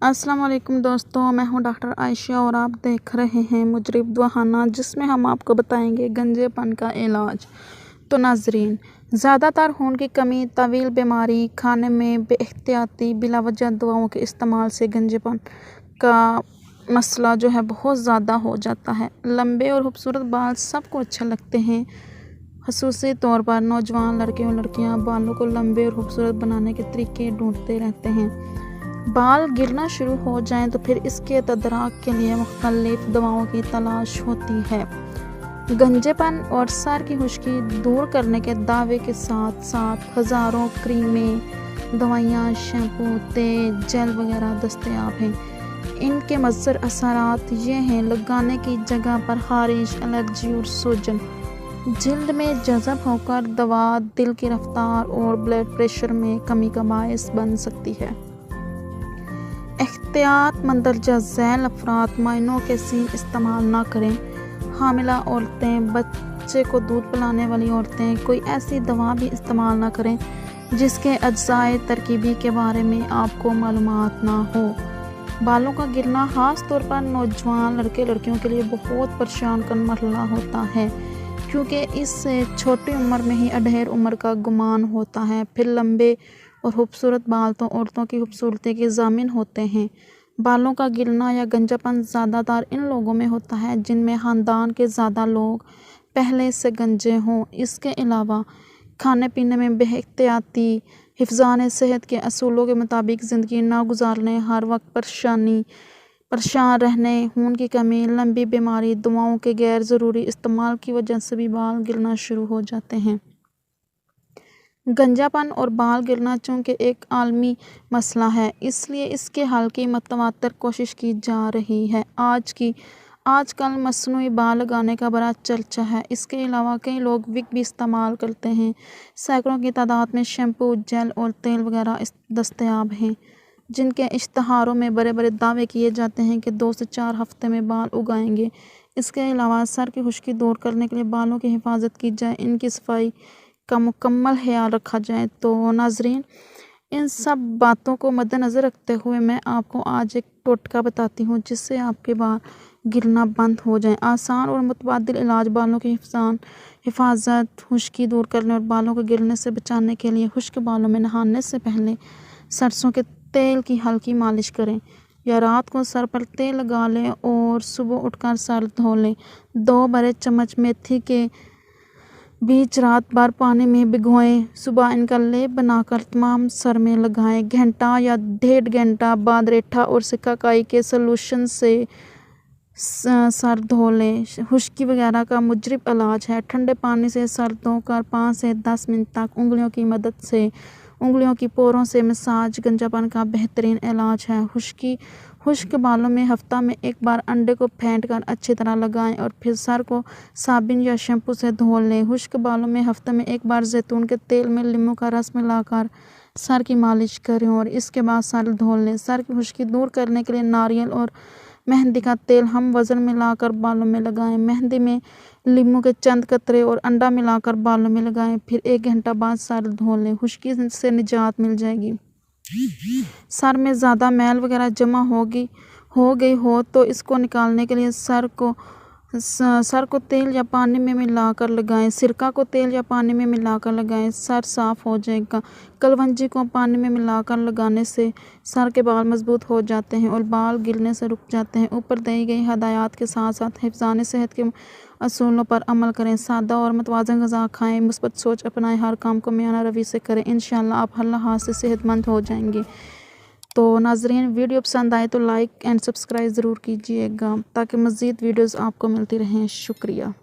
अस्सलाम वालेकुम दोस्तों, मैं हूं डॉक्टर आयशा और आप देख रहे हैं मुजरिब दवाखाना, जिसमें हम आपको बताएंगे गंजेपन का इलाज। तो नाजरीन, ज़्यादातर खून की कमी, तवील बीमारी, खाने में बेएहतियाती, बिलावजह दवाओं के इस्तेमाल से गंजेपन का मसला जो है बहुत ज़्यादा हो जाता है। लंबे और खूबसूरत बाल सबको अच्छे लगते हैं, ख़ुसूसी तौर पर नौजवान लड़के और लड़कियां बालों को लंबे और खूबसूरत बनाने के तरीके ढूंढते रहते हैं। बाल गिरना शुरू हो जाएं तो फिर इसके तदारक के लिए मुख्तलिफ दवाओं की तलाश होती है। गंजेपन और सर की खुश्की दूर करने के दावे के साथ साथ हज़ारों क्रीमें, दवाइयाँ, शैम्पू, तेल, जेल वगैरह दस्तयाब हैं। इनके मज़र असरात ये हैं: लगाने की जगह पर खारिश, एलर्जी और सूजन, जल्द में जज़ब होकर दवा दिल की रफ्तार और ब्लड प्रेशर में कमी का बायस बन सकती है। एहतियात मंदरजा झैल अफराद माइनों के सीन इस्तेमाल ना करें। हामिला औरतें, बच्चे को दूध पिलाने वाली औरतें कोई ऐसी दवा भी इस्तेमाल ना करें जिसके अज्जाए तरकीबी के बारे में आपको मालूमात ना हो। बालों का गिरना ख़ास तौर पर नौजवान लड़के लड़कियों के लिए बहुत परेशान कन मरहला होता है, क्योंकि इससे छोटी उम्र में ही अधेड़ उम्र का गुमान होता है। फिर लंबे और खूबसूरत बाल तो औरतों की खूबसूरती के ज़ामिन होते हैं। बालों का गिरना या गंजापन ज़्यादातर इन लोगों में होता है जिनमें ख़ानदान के ज़्यादा लोग पहले से गंजे हों। इसके अलावा खाने पीने में बेएहतियाती, हिफ़्ज़ान सेहत के असूलों के मुताबिक ज़िंदगी ना गुजारने, हर वक्त परेशान रहने, खून की कमी, लंबी बीमारी, दवाओं के गैर ज़रूरी इस्तेमाल की वजह से भी बाल गिरना शुरू हो जाते हैं। गंजापन और बाल गिरना चूँकि एक आलमी मसला है, इसलिए इसके हल की मतवातर कोशिश की जा रही है। आजकल मसनूई बाल लगाने का बड़ा चर्चा है। इसके अलावा कई लोग विग भी इस्तेमाल करते हैं। सैकड़ों की तादाद में शैम्पू, जेल और तेल वगैरह दस्तयाब हैं, जिनके इश्तहारों में बड़े बड़े दावे किए जाते हैं कि 2 से 4 हफ्ते में बाल उगाएंगे। इसके अलावा सर की खुश्की दूर करने के लिए बालों की हिफाजत की जाए, इनकी सफाई का मुकम्मल ख्याल रखा जाए। तो नाजरीन, इन सब बातों को मद्देनज़र रखते हुए मैं आपको आज एक टोटका बताती हूँ जिससे आपके बाल गिरना बंद हो जाएं। आसान और मुतबादिल इलाज बालों की हिफाजत, खुश्की दूर करने और बालों को गिरने से बचाने के लिए खुश्क बालों में नहाने से पहले सरसों के तेल की हल्की मालिश करें या रात को सर पर तेल लगा लें और सुबह उठकर सर धो लें। 2 बड़े चम्मच मेथी के बीज रात भर पानी में भिगोएं, सुबह इनका लेप बनाकर तमाम सर में लगाएं। घंटा या 1.5 घंटा बाद रेठा और सिकाकाई के सलूशन से सर धो लें। खुश्की वगैरह का मुजरिब इलाज है। ठंडे पानी से सर धोकर 5 से 10 मिनट तक उंगलियों की मदद से उंगलियों की पोरों से मसाज गंजापन का बेहतरीन इलाज है। खुश्क बालों में हफ्ता में एक बार अंडे को फेंट कर अच्छी तरह लगाएं और फिर सर को साबुन या शैम्पू से धो लें। खुश्क बालों में हफ्ते में एक बार जैतून के तेल में नींबू का रस मिलाकर सर की मालिश करें और इसके बाद सर धो लें। सर की खुश्की दूर करने के लिए नारियल और मेहंदी का तेल हम वज़न मिलाकर बालों में लगाएं। मेहंदी में नींबू के चंद कतरे और अंडा मिलाकर बालों में लगाएं। फिर 1 घंटा बाद सर धो लें। खुश्की से निजात मिल जाएगी। सर में ज़्यादा मैल वगैरह जमा हो गई हो तो इसको निकालने के लिए सर को तेल या पानी में मिलाकर लगाएं। सिरका को तेल या पानी में मिलाकर लगाएं, सर साफ़ हो जाएगा। कलवंजी को पानी में मिलाकर लगाने से सर के बाल मजबूत हो जाते हैं और बाल गिरने से रुक जाते हैं। ऊपर दी गई हदायत के साथ साथ हिफ़्ज़ान सेहत के असूलों पर अमल करें। सादा और मुतवाज़न ग़िज़ा खाएं, मुस्बत सोच अपनाएं, हर काम को मियाना रवि से करें। इंशाअल्लाह आप हर लिहाज से सेहतमंद हो जाएंगे। तो नाजरीन, वीडियो पसंद आए तो लाइक एंड सब्सक्राइब ज़रूर कीजिएगा ताकि मज़ीद वीडियोज़ आपको मिलती रहें। शुक्रिया।